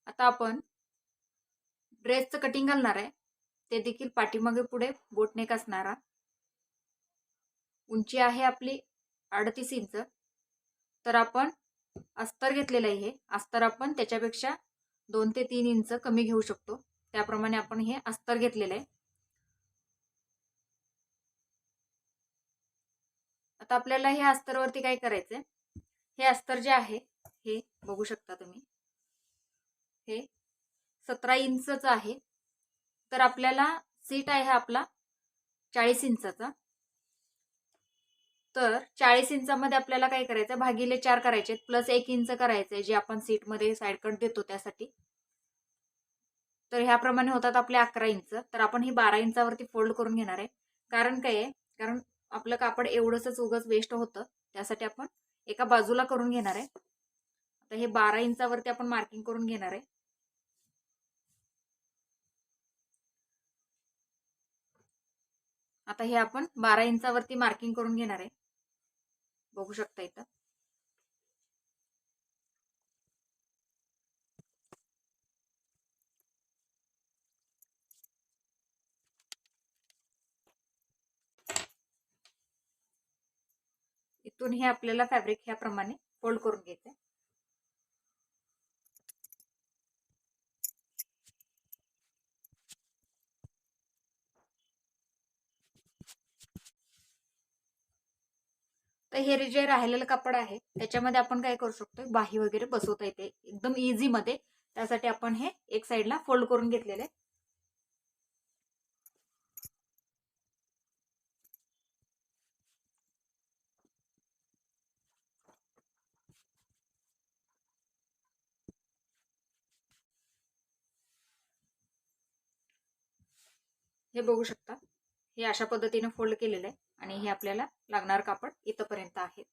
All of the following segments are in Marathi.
आता आपण ड्रेसचं कटिंग घालणार आहे, ते देखील पाठीमागे पुढे बोटनेक असणारा. उंची आहे आपली 38 इंच. तर आपण अस्तर घेतलेलं आहे. हे अस्तर आपण त्याच्यापेक्षा 2 ते 3 इंच कमी घेऊ शकतो. त्याप्रमाणे आपण हे अस्तर घेतलेलं आहे. आता आपल्याला हे अस्तरवरती काय करायचंय, हे अस्तर जे आहे हे बघू शकता तुम्ही, हे 17 इंचचं आहे. तर आपल्याला सीट आहे आपला 40 इंचाचा. तर 40 इंचामध्ये आपल्याला काय करायचं, भागिले 4 करायचे प्लस 1 इंच करायचंय जे आपण सीटमध्ये साईड कट देतो त्यासाठी. तर ह्याप्रमाणे होतात आपले 11 इंच. तर आपण ही 12 इंचावरती फोल्ड करून घेणार आहे. कारण काय आहे, कारण आपलं कापड एवढंच उगाच वेस्ट होतं, त्यासाठी आपण एका बाजूला करून घेणार आहे. आता हे 12 इंचावरती आपण मार्किंग करून घेणार आहे. आता हे आपण 12 इंचावरती मार्किंग करून घेणार आहे. बघू शकता इथं. इथून हे आपल्याला फॅब्रिक ह्याप्रमाणे फोल्ड करून घ्यायचं आहे. तर हे जे राहिलेलं कापड आहे त्याच्यामध्ये आपण काय करू शकतो, बाही वगैरे बसवता येते एकदम इझी मध्ये. त्यासाठी आपण हे एक साईडला फोल्ड करून घेतलेले. हे बघू शकता, हे अशा पद्धतीने फोल्ड केलेलं आहे आणि हे आपल्याला लागणार कापड इथपर्यंत आहे.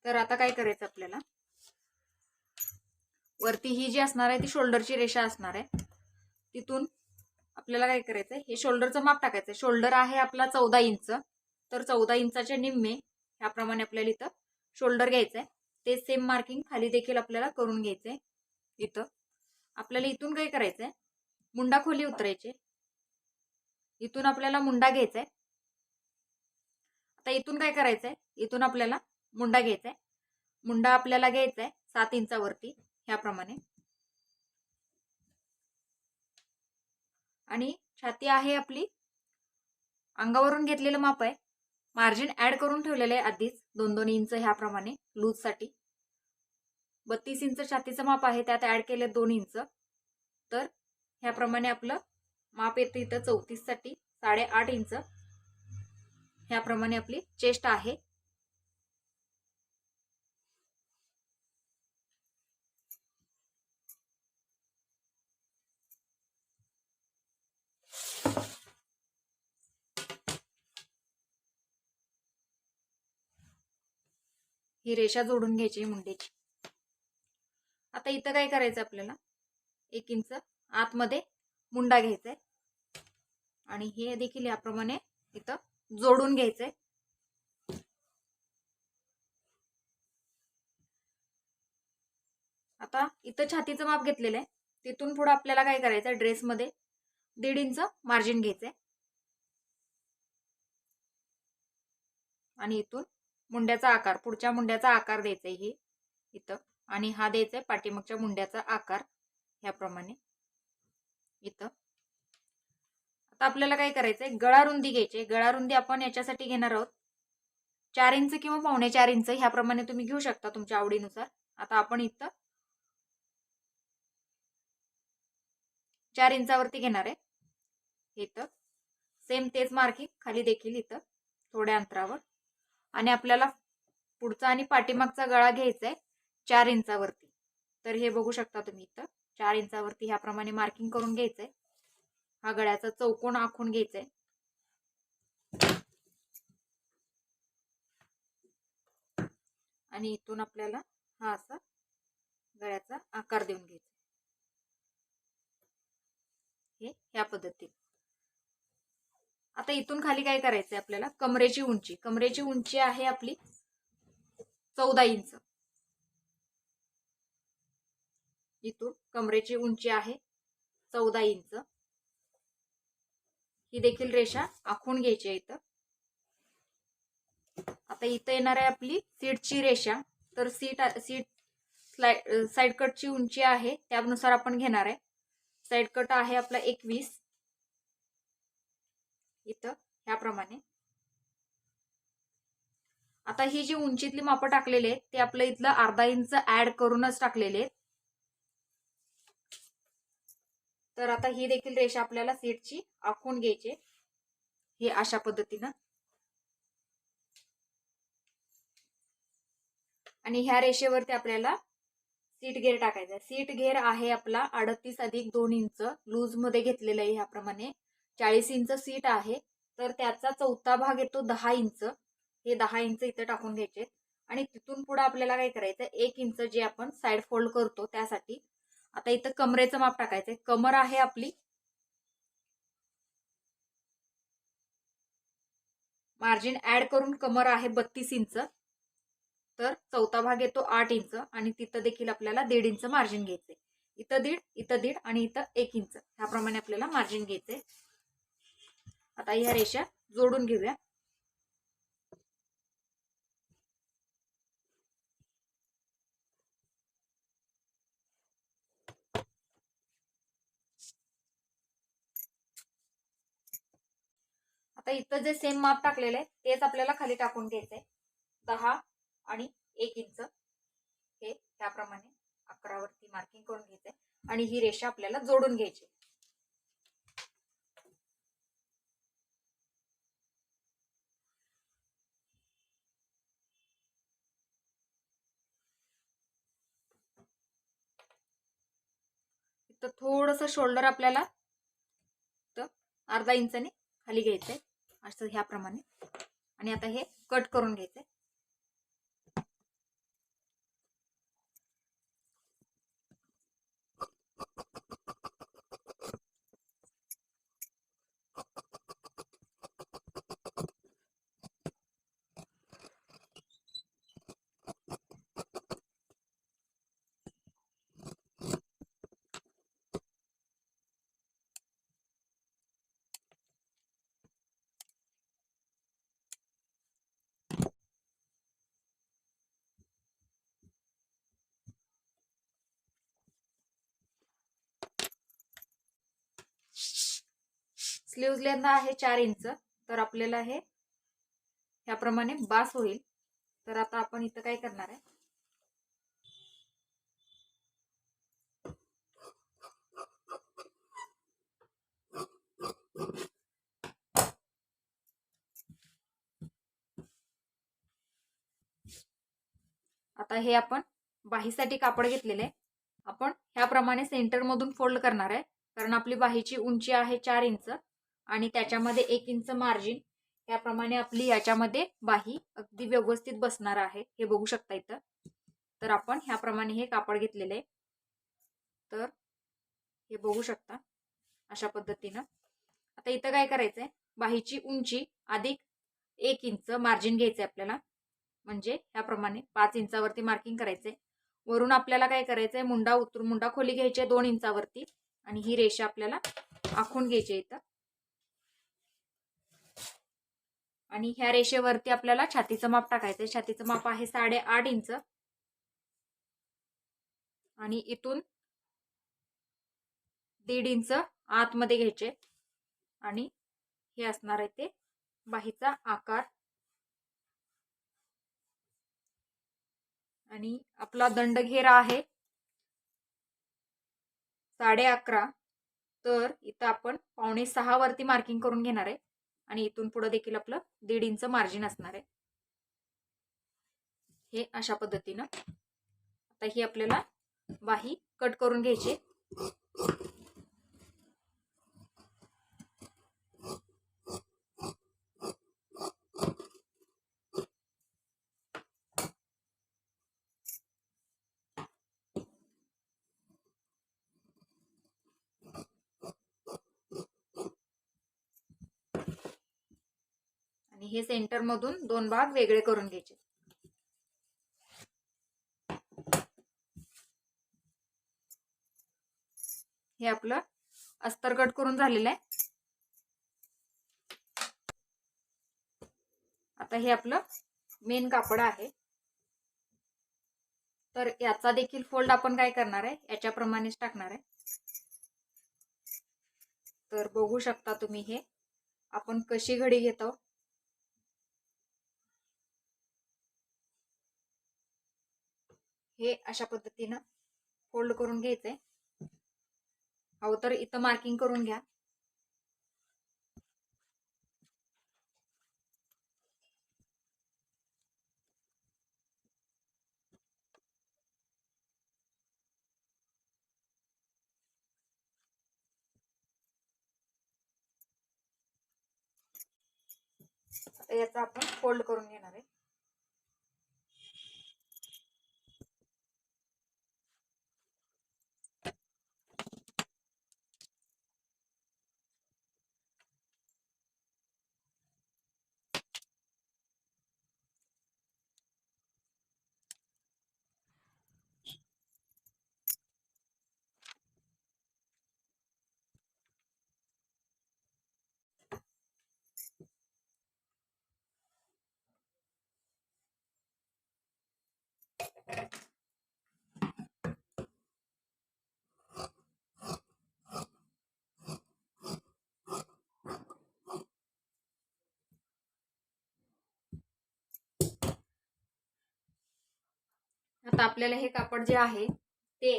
तर आता काय करायचं, आपल्याला वरती ही जी असणार आहे ती शोल्डरची रेषा असणार आहे. तिथून आपल्याला काय करायचंय, हे शोल्डरचं माप टाकायचं. शोल्डर आहे आपला 14 इंच. तर 14 इंचाच्या निम्मे ह्याप्रमाणे आपल्याला इथं शोल्डर घ्यायचंय. ते सेम मार्किंग खाली देखील आपल्याला करून घ्यायचंय. इथं आपल्याला इथून काय करायचंय, मुंडा खोली उतरायचे. इथून आपल्याला मुंडा घ्यायचाय. आता इथून काय करायचंय, इथून आपल्याला मुंडा घ्यायचाय. मुंडा आपल्याला घ्यायचाय 7 इंचावरती ह्याप्रमाणे. आणि छाती आहे आपली, अंगावरून घेतलेलं माप आहे. मार्जिन ऍड करून ठेवलेलं आहे आधीच 2-2 इंच ह्याप्रमाणे लूज साठी. 32 इंच छातीचं माप आहे, त्यात ऍड केले 2 इंच. तर ह्याप्रमाणे आपलं माप येतं इथं 34 साठी 8.5 इंच ह्याप्रमाणे आपली चेस्ट आहे. ही रेषा जोडून घ्यायची मुंड्याची. आता इथं काय करायचं, आपल्याला 1 इंच आतमध्ये मुंडा घ्यायचा आहे आणि हे देखील याप्रमाणे इथं जोडून घ्यायचंय. आता इथं छातीचं माप घेतलेलं आहे. तिथून पुढे आपल्याला काय करायचंय, ड्रेसमध्ये 1.5 इंच मार्जिन घ्यायचंय आणि इथून मुंड्याचा आकार, पुढच्या मुंड्याचा आकार द्यायचा आहे इथं, आणि हा द्यायचा आहे पाठीमागच्या मुंड्याचा आकार ह्याप्रमाणे इथं. आता आपल्याला काय करायचंय, गळा रुंदी घ्यायची. गळा रुंदी आपण याच्यासाठी घेणार आहोत 4 इंच किंवा 4.25 इंच ह्याप्रमाणे तुम्ही घेऊ शकता तुमच्या आवडीनुसार. आता आपण इथं 4 इंचावरती घेणार आहे. इथं सेम तेच मार्किंग खाली देखील इथं थोड्या अंतरावर. आणि आपल्याला पुढचा आणि पाठीमागचा गळा घ्यायचा आहे 4 इंचावरती. तर हे बघू शकता तुम्ही इथं 4 इंचावरती ह्याप्रमाणे मार्किंग करून घ्यायचंय. हा गळ्याचा चौकोन आखून घ्यायचाय. आणि इथून आपल्याला हा असा गळ्याचा आकार देऊन घ्यायचा. हे ह्या पद्धतीने. आता इथून खाली काय करायचंय, आपल्याला कमरेची उंची. कमरेची उंची आहे आपली 14 इंच. इथून कमरेची उंची आहे 14 इंच. ही देखील रेषा आखून घ्यायची आहे इथं. आता इथं येणार आहे आपली सीटची रेषा. तर सीट साइड कटची उंची आहे त्यानुसार आपण घेणार आहे. साइड कट आहे आपला 21 इथं ह्याप्रमाणे. आता ही जी उंचीतली मापं टाकलेली आहेत ते आपलं इथलं अर्धा इंच ऍड करूनच टाकलेले आहेत. तर आता ही देखील रेषा आपल्याला सीटची आखून घ्यायची. हे अशा पद्धतीनं. आणि ह्या रेषेवरती आपल्याला सीट घेर टाकायचा. सीट घेर आहे आपला 38 अधिक 2 इंच लूज मध्ये घेतलेलं आहे. ह्याप्रमाणे 40 इंच सीट आहे तर त्याचा चौथा भाग येतो 10 इंच. हे 10 इंच इथं टाकून घ्यायचे. आणि तिथून पुढे आपल्याला काय करायचं 1 इंच जे आपण साइड फोल्ड करतो त्यासाठी. आता इथं कमरेचं माप टाकायचंय. कमर आहे आपली मार्जिन ऍड करून कमर आहे 32 इंच. तर चौथा भाग येतो 8 इंच आणि तिथं देखील आपल्याला 1.5 इंच मार्जिन घ्यायचंय. इथं 1.5, इथं 1.5 आणि इथं 1 इंच ह्याप्रमाणे आपल्याला मार्जिन घ्यायचंय. आता ह्या रेषा जोडून घेऊया. आता इथं जे सेम माप टाकलेलं आहे तेच आपल्याला खाली टाकून घ्यायचंय. 10 आणि 1 इंच हे त्याप्रमाणे 11 वरती मार्किंग करून घ्यायचंय आणि ही रेषा आपल्याला जोडून घ्यायची. इथं थोडंसं शोल्डर आपल्याला अर्धा इंचाने खाली घ्यायचंय असं ह्याप्रमाणे. आणि आता हे कट करून घ्यायचंय. स्लीव्ज लेंथ आहे 4 इंच. तर आपल्याला हे ह्याप्रमाणे बास होईल. तर आता आपण इथं काय करणार आहे आता हे आपण बाहीसाठी कापड घेतलेले आहे. आपण ह्याप्रमाणे सेंटर मधून फोल्ड करणार आहे कारण आपली बाहीची उंची आहे 4 इंच आणि त्याच्यामध्ये 1 इंच मार्जिन. त्याप्रमाणे आपली याच्यामध्ये बाही अगदी व्यवस्थित बसणार आहे. हे बघू शकता इथं. तर आपण ह्याप्रमाणे हे कापड घेतलेले आहे. तर हे बघू शकता अशा पद्धतीनं. आता इथं काय करायचंय बाहीची उंची अधिक 1 इंच मार्जिन घ्यायचंय आपल्याला. म्हणजे ह्याप्रमाणे 5 इंचावरती मार्किंग करायचंय. वरून आपल्याला काय करायचंय मुंडा खोली घ्यायची 2 इंचावरती आणि ही रेषा आपल्याला आखून घ्यायची इथं. आणि ह्या रेषेवरती आपल्याला छातीचं माप टाकायचंय. छातीचं माप आहे 8.5 इंच आणि इथून 1.5 इंच आतमध्ये घ्यायचे आणि हे असणार आहे ते बाहीचा आकार. आणि आपला दंड घेरा आहे 11.5. तर इथं आपण 5.25 वरती मार्किंग करून घेणार आहे आणि इथून पुढे देखील आपलं 1.5 इंच मार्जिन असणार आहे. हे अशा पद्धतीनं. आता ही आपल्याला बाही कट करून घ्यायची. आणि हे सेंटर मधून 2 भाग वेगळे करून घ्यायचे. हे आपलं अस्तर कट करून झालेलं आहे. आता हे आपलं मेन कापड आहे. तर याचा देखील फोल्ड आपण काय करणार आहे, याच्याप्रमाणेच टाकणार आहे. तर बघू शकता तुम्ही हे आपण कशी घडी घेतो. हे अशा पद्धतीनं फोल्ड करून घ्यायचंय. हवं तर इथं मार्किंग करून घ्या. आता याचा आपण फोल्ड करून घेणार आहे. आता आपल्याला हे कापड जे आहे ते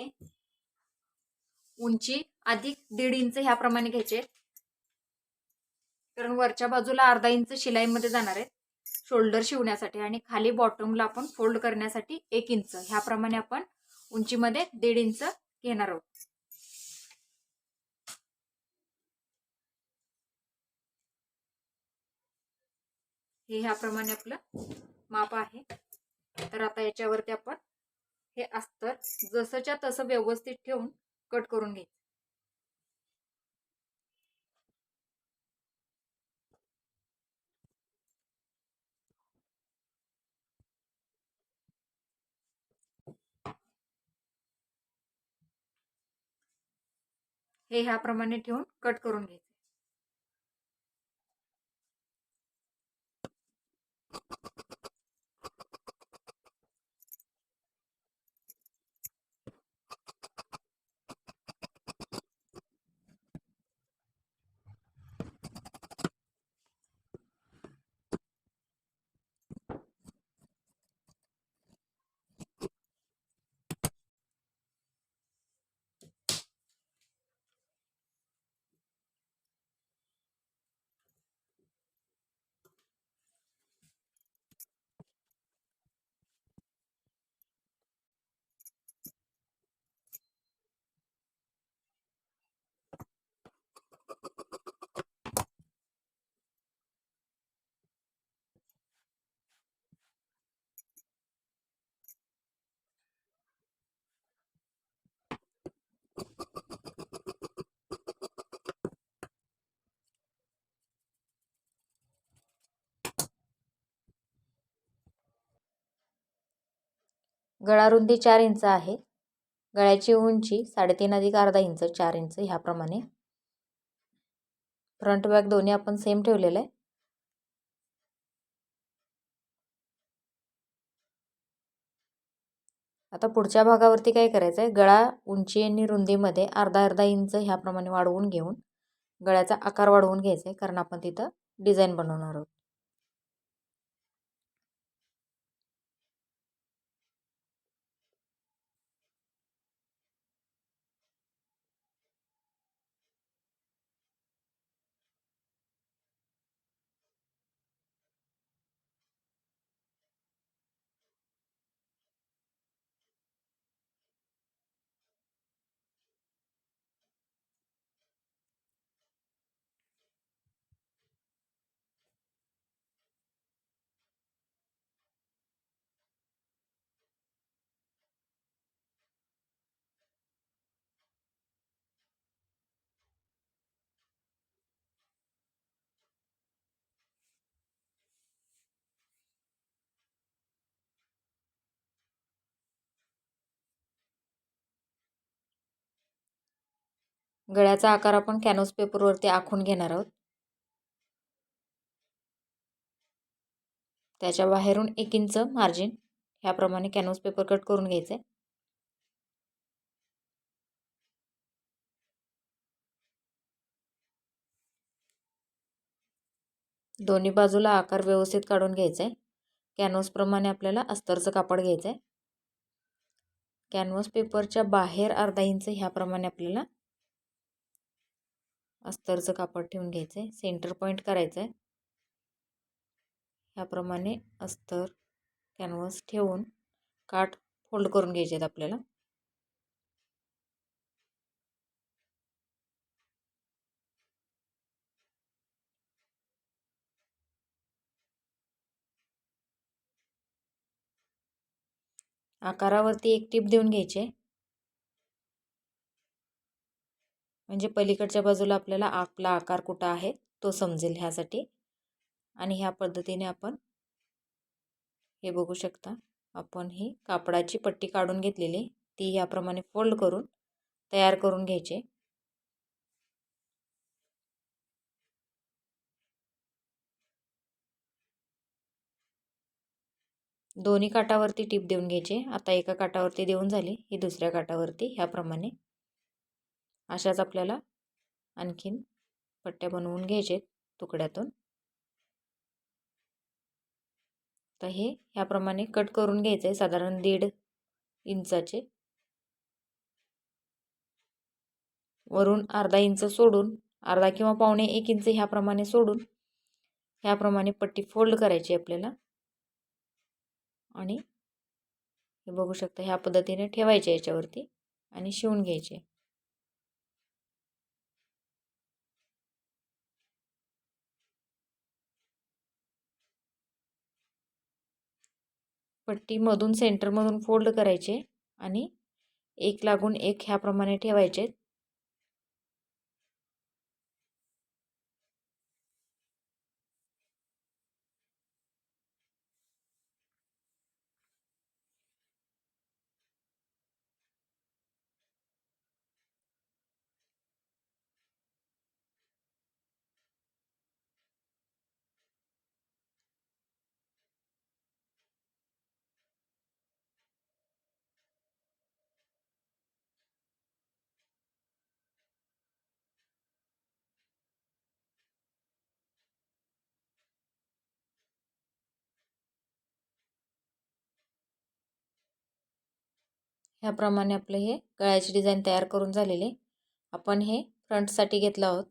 उंची अधिक 1.5 इंच ह्याप्रमाणे घ्यायचे, कारण वरच्या बाजूला अर्धा इंच शिलाईमध्ये जाणार आहे शोल्डर शिवण्यासाठी आणि खाली बॉटमला आपण फोल्ड करण्यासाठी 1 इंच ह्याप्रमाणे आपण उंचीमध्ये 1.5 इंच घेणार आहोत. हे ह्याप्रमाणे आपलं माप आहे. तर आता याच्यावरती आपण हे अस्तर जसंच्या तसं व्यवस्थित ठेवून कट करून घ्यायचं. हे ह्याप्रमाणे ठेवून कट करून घ्यायचं. गळा रुंदी 4 इंच आहे. गळ्याची उंची 3.5 अधिक अर्धा इंच 4 इंच ह्याप्रमाणे. फ्रंट बॅक दोन्ही आपण सेम ठेवलेलं आहे. आता पुढच्या भागावरती काय करायचं आहे, गळा उंची आणि रुंदीमध्ये अर्धा इंच ह्याप्रमाणे वाढवून घेऊन गळ्याचा आकार वाढवून घ्यायचा आहे, कारण आपण तिथं डिझाईन बनवणार आहोत. गळ्याचा आकार आपण कॅनव्हास पेपरवरती आखून घेणार आहोत. त्याच्या बाहेरून 1 इंच मार्जिन ह्याप्रमाणे कॅनव्हास पेपर कट करून घ्यायचं आहे. दोन्ही बाजूला आकार व्यवस्थित काढून घ्यायचा आहे. कॅनव्हासप्रमाणे आपल्याला अस्तरचं कापड घ्यायचं आहे. कॅनव्हास पेपरच्या बाहेर अर्धा इंच ह्याप्रमाणे आपल्याला अस्तरचं कापड ठेवून घ्यायचं आहे. सेंटर पॉईंट करायचं आहे. ह्याप्रमाणे अस्तर कॅनव्हास ठेवून काठ फोल्ड करून घ्यायचे आहेत आपल्याला. आकारावरती एक टीप देऊन घ्यायचे, म्हणजे पलीकडच्या बाजूला आपल्याला आपला आकार कुठं आहे तो समजेल ह्यासाठी. आणि ह्या पद्धतीने आपण हे बघू शकता, आपण ही कापडाची पट्टी काढून घेतलेली ती याप्रमाणे फोल्ड करून तयार करून घ्यायचे. दोन्ही काठावरती टीप देऊन घ्यायचे. आता एका काठावरती देऊन झाली, ही दुसऱ्या काठावरती ह्याप्रमाणे अशाच आपल्याला आणखीन पट्ट्या बनवून घ्यायचे तुकड्यातून. तर हे ह्याप्रमाणे कट करून घ्यायचे साधारण 1.5 इंचाचे. वरून अर्धा इंच सोडून, अर्धा किंवा पावणे 1 इंच ह्याप्रमाणे सोडून ह्याप्रमाणे पट्टी फोल्ड करायची आपल्याला. आणि हे बघू शकता ह्या पद्धतीने ठेवायचे याच्यावरती आणि शिवून घ्यायचे. पट्टी मधून सेंटरमधून फोल्ड करायचे आणि एक लागून एक ह्याप्रमाणे ठेवायचे. ह्याप्रमाणे आपलं हे गळ्याची डिझाईन तयार करून झालेले. आपण हे फ्रंटसाठी घेतलं आहोत.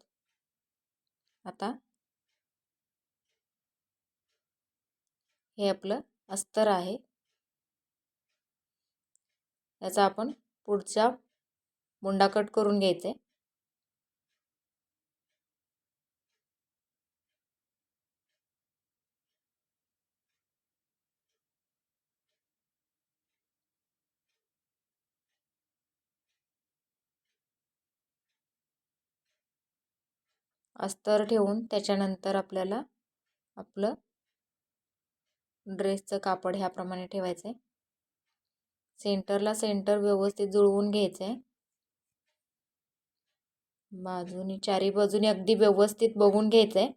आता हे आपलं अस्तर आहे, याचा आपण पुढचा मुंडा कट करून घ्यायचा आहे. अस्तर ठेवून त्याच्यानंतर आपल्याला आपलं ड्रेसचं कापड ह्याप्रमाणे ठेवायचं आहे. सेंटरला सेंटर व्यवस्थित जुळवून घ्यायचं आहे. बाजूनी चारी बाजूनी अगदी व्यवस्थित बघून घ्यायचं आहे.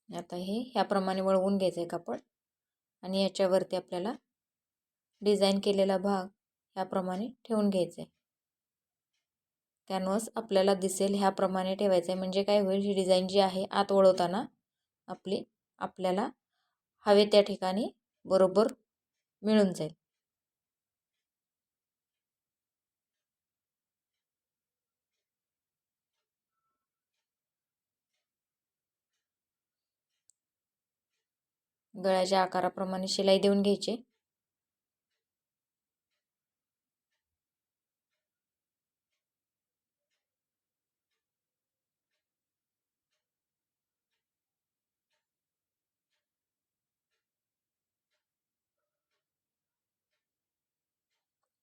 आता हे ह्याप्रमाणे वळवून घ्यायचं आहे कापड आणि याच्यावरती आपल्याला डिझाईन केलेला भाग ह्याप्रमाणे ठेवून घ्यायचा आहे. कॅनव्हास आपल्याला दिसेल ह्याप्रमाणे ठेवायचं आहे, म्हणजे काय होईल, ही डिझाईन जी आहे आत वळवताना आपल्याला हवे त्या ठिकाणी बरोबर मिळून जाईल. गळ्याच्या आकाराप्रमाणे शिलाई देऊन घ्यायची.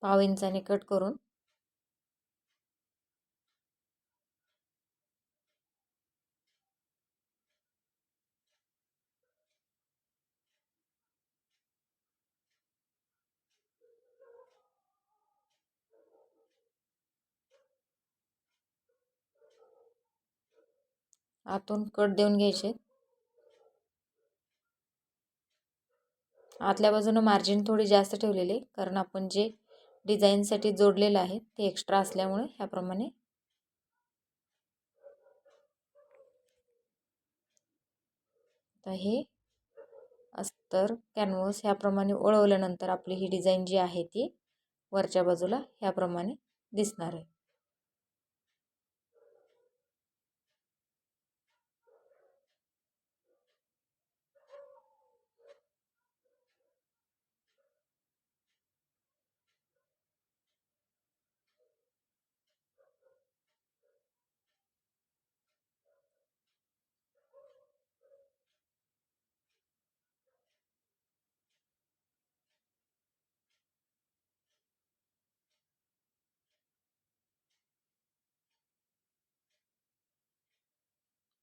पाव इंचाने कट करून आतून कट देऊन घ्यायचे. आतल्या बाजूनं मार्जिन थोडी जास्त ठेवलेली कारण आपण जे डिझाईनसाठी जोडलेलं आहे ते एक्स्ट्रा असल्यामुळे ह्याप्रमाणे आता हे अस्तर कॅनव्हास ह्याप्रमाणे वळवल्यानंतर आपली ही डिझाईन जी आहे ती वरच्या बाजूला ह्याप्रमाणे दिसणार आहे.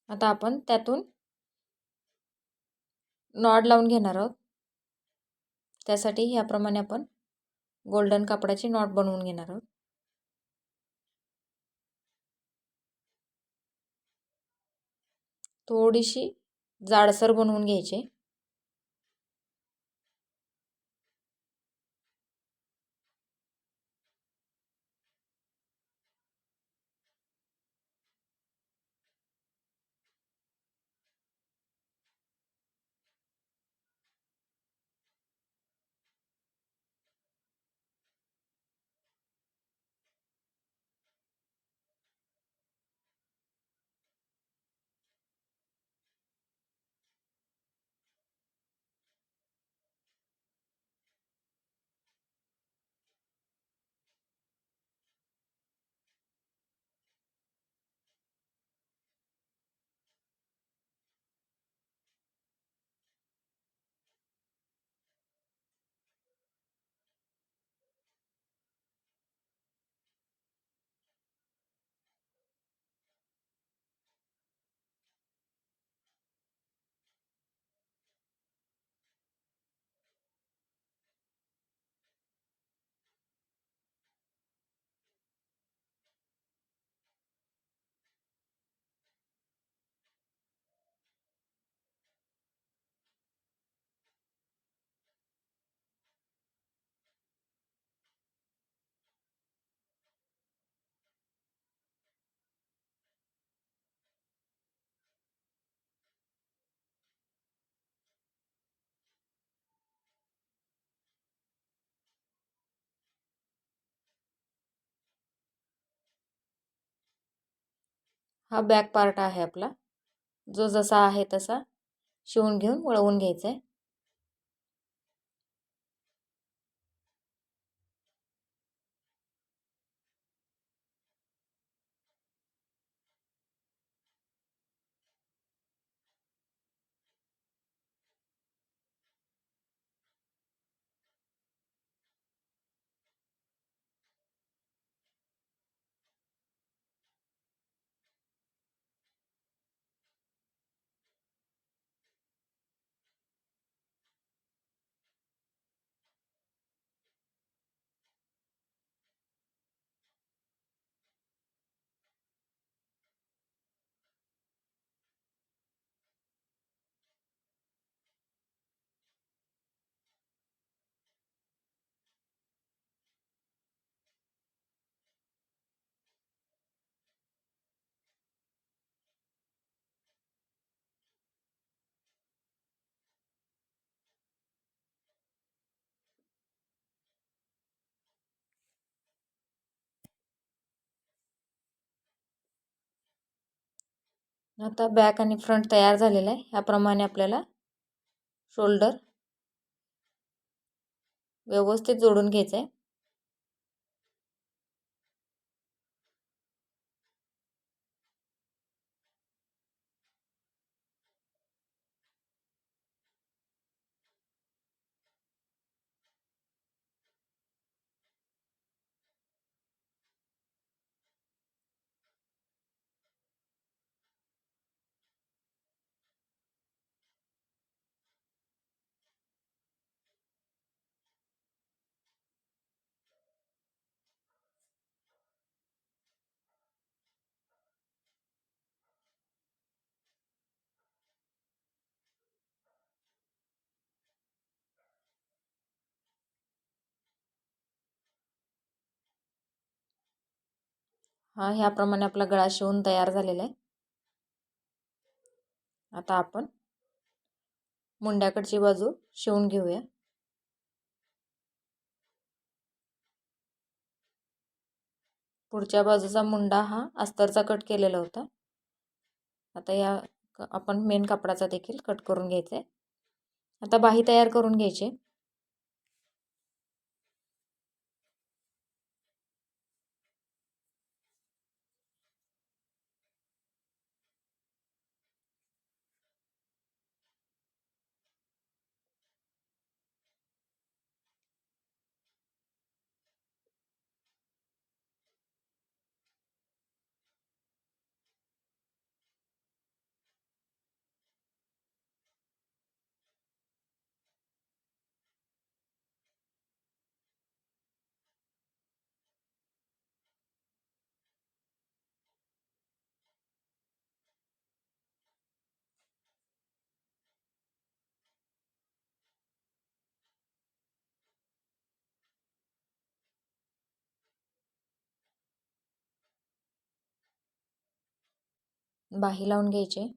आता आपण त्यातून नॉड लावून घेणार आहोत. त्यासाठी ह्याप्रमाणे आपण गोल्डन कापडाची नॉट बनवून घेणार आहोत. थोडीशी जाडसर बनवून घ्यायची. हा बॅक पार्ट आहे आपला, जो जसा आहे तसा शिवून घेऊन वळवून घ्यायचा आहे. आता बॅक आणि फ्रंट तयार झालेला आहे. ह्याप्रमाणे आपल्याला शोल्डर व्यवस्थित जोडून घ्यायचं आहे. हा ह्याप्रमाणे आपला गळा शिवून तयार झालेला आहे. आता आपण मुंड्याकडची बाजू शिवून घेऊया. पुढच्या बाजूचा मुंडा हा अस्तरचा कट केलेला होता. आता या आपण मेन कापडाचा देखील कट करून घ्यायचा आहे. आता बाही तयार करून घ्यायची. बाही लावून घ्यायची.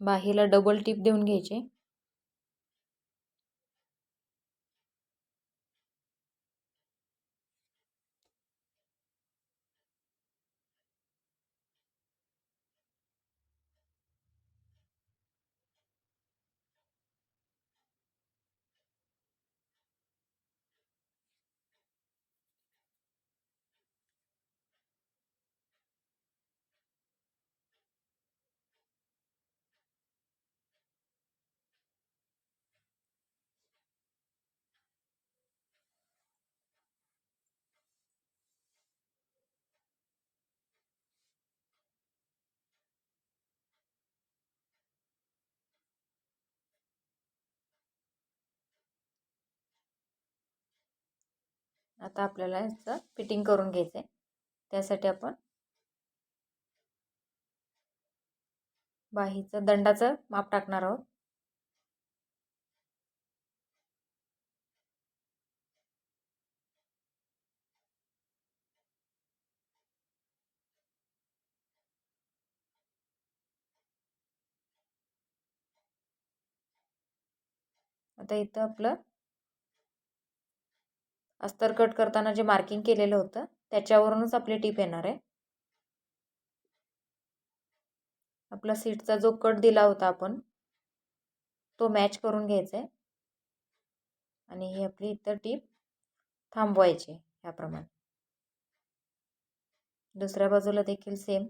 बाहीला डबल टिप देऊन घ्यायचे. आता आपल्याला याचं फिटिंग करून घ्यायचं आहे. त्यासाठी आपण बाहीचं दंडाचं माप टाकणार आहोत. आता इथं आपलं अस्तर कट करताना जे मार्किंग केलेलं होतं त्याच्यावरूनच आपली टीप येणार आहे. आपला सीटचा जो कट दिला होता आपण तो मॅच करून घ्यायचा आहे आणि ही आपली इथं टीप थांबवायची ह्याप्रमाणे. दुसऱ्या बाजूला देखील सेम.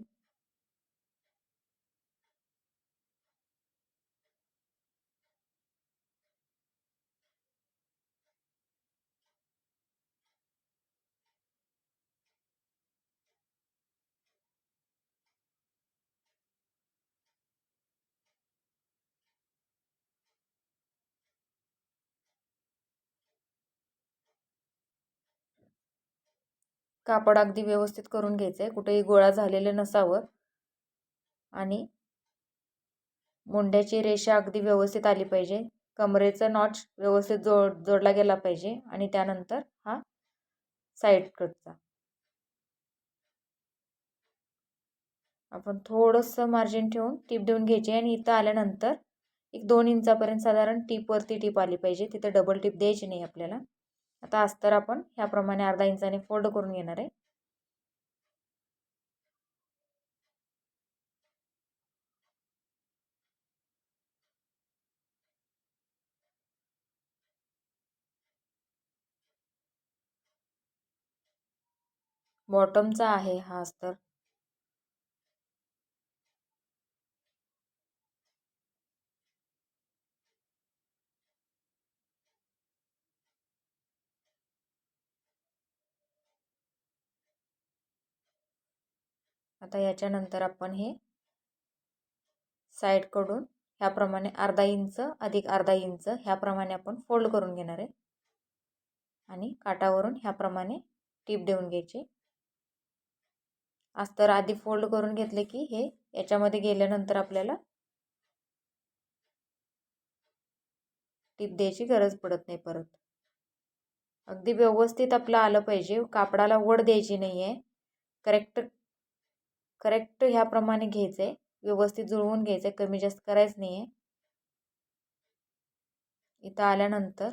कापड अगदी व्यवस्थित करून घ्यायचं आहे, कुठेही गोळा झालेलं नसावं आणि मुंड्याची रेषा अगदी व्यवस्थित आली पाहिजे. कमरेचा नॉच व्यवस्थित जोडला गेला पाहिजे आणि त्यानंतर हा साईड कटचा. आपण थोडंसं मार्जिन ठेवून टीप देऊन घ्यायची आणि इथं आल्यानंतर 1-2 इंचापर्यंत साधारण टीपवरती टीप आली पाहिजे. तिथं डबल टीप द्यायची नाही आपल्याला. आता अस्तर आपण ह्याप्रमाणे अर्धा इंचाने फोल्ड करून घेणार आहे. बॉटमचा आहे हा अस्तर. आता याच्यानंतर आपण हे साईडकडून ह्याप्रमाणे अर्धा इंच अधिक अर्धा इंच ह्याप्रमाणे आपण फोल्ड करून घेणार आहे आणि काठावरून ह्याप्रमाणे टीप देऊन घ्यायची. अस्तर आधी फोल्ड करून घेतले की हे याच्यामध्ये गेल्यानंतर आपल्याला टीप द्यायची गरज पडत नाही परत. अगदी व्यवस्थित आपलं आलं पाहिजे, कापडाला वड द्यायची नाही आहे. करेक्ट ह्याप्रमाणे घ्यायचं आहे, व्यवस्थित जुळवून घ्यायचं आहे, कमी जास्त करायचं नाही आहे. इथं आल्यानंतर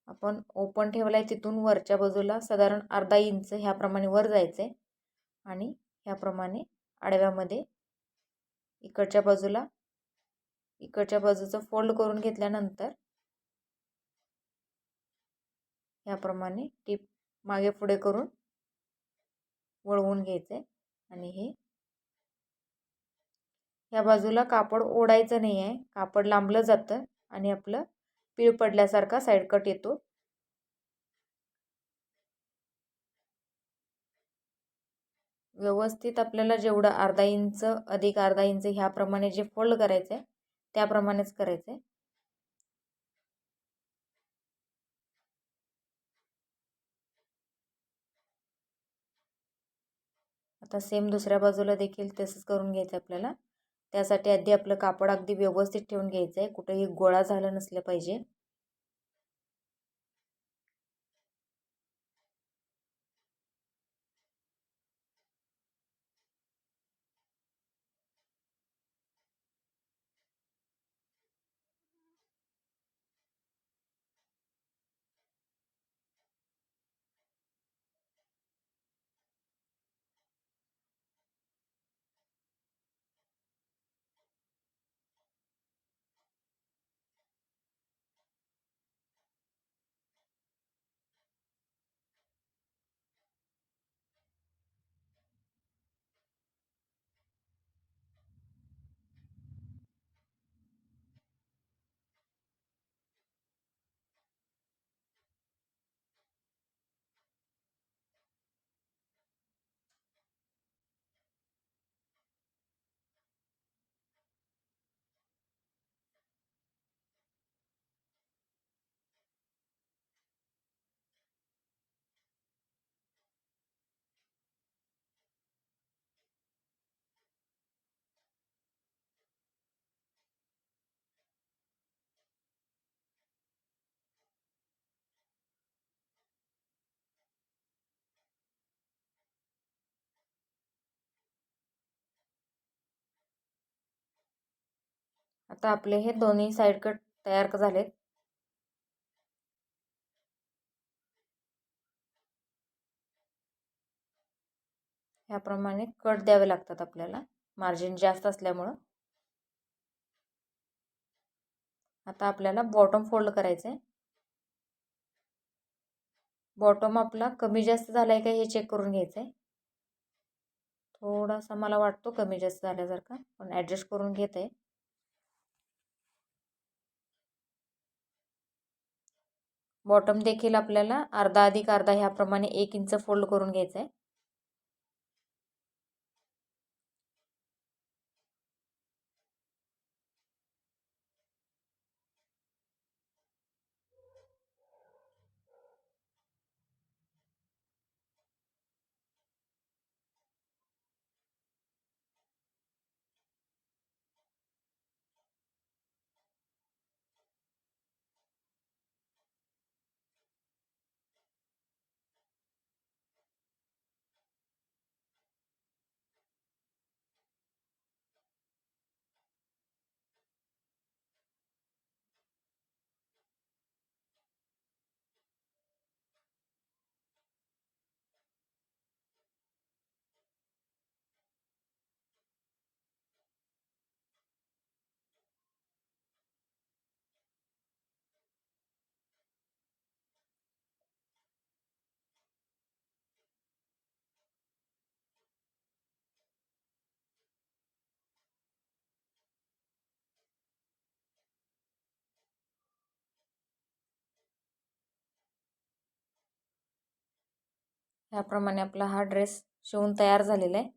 आपण ओपन ठेवला आहे तिथून वरच्या बाजूला साधारण अर्धा इंच ह्याप्रमाणे वर जायचं आहे आणि ह्याप्रमाणे आडव्यामध्ये इकडच्या बाजूचं फोल्ड करून घेतल्यानंतर ह्याप्रमाणे टीप मागे पुढे करून वळवून घ्यायचं आहे आणि हे ह्या बाजूला कापड ओढायचं नाही आहे, कापड लांबलं जातं आणि आपलं पीळ पडल्यासारखा साईड कट येतो. व्यवस्थित आपल्याला जेवढं अर्धा इंच अधिक अर्धा इंच ह्याप्रमाणे जे फोल्ड करायचं आहे त्याप्रमाणेच करायचं आहे. आता सेम दुसऱ्या बाजूला देखील तसंच करून घ्यायचं आपल्याला. त्यासाठी आधी आपलं कापड अगदी व्यवस्थित ठेवून घ्यायचं आहे, कुठेही गोळा झाला नसलं पाहिजे. आता आपले हे दोन्ही साईड कट तयार झालेत. ह्याप्रमाणे कट द्यावे लागतात आपल्याला, मार्जिन जास्त असल्यामुळं. आता आपल्याला बॉटम फोल्ड करायचं आहे. बॉटम आपला कमी जास्त झाला आहे का हे चेक करून घ्यायचं आहे. थोडासा मला वाटतो कमी जास्त झाल्यासारखा, पण ॲडजस्ट करून घेत आहे. बॉटम देखील आपल्याला अर्धा अधिक अर्धा ह्याप्रमाणे 1 इंच फोल्ड करून घ्यायचं आहे. ह्याप्रमाणे आपला हा ड्रेस शिवून तयार झालेला आहे.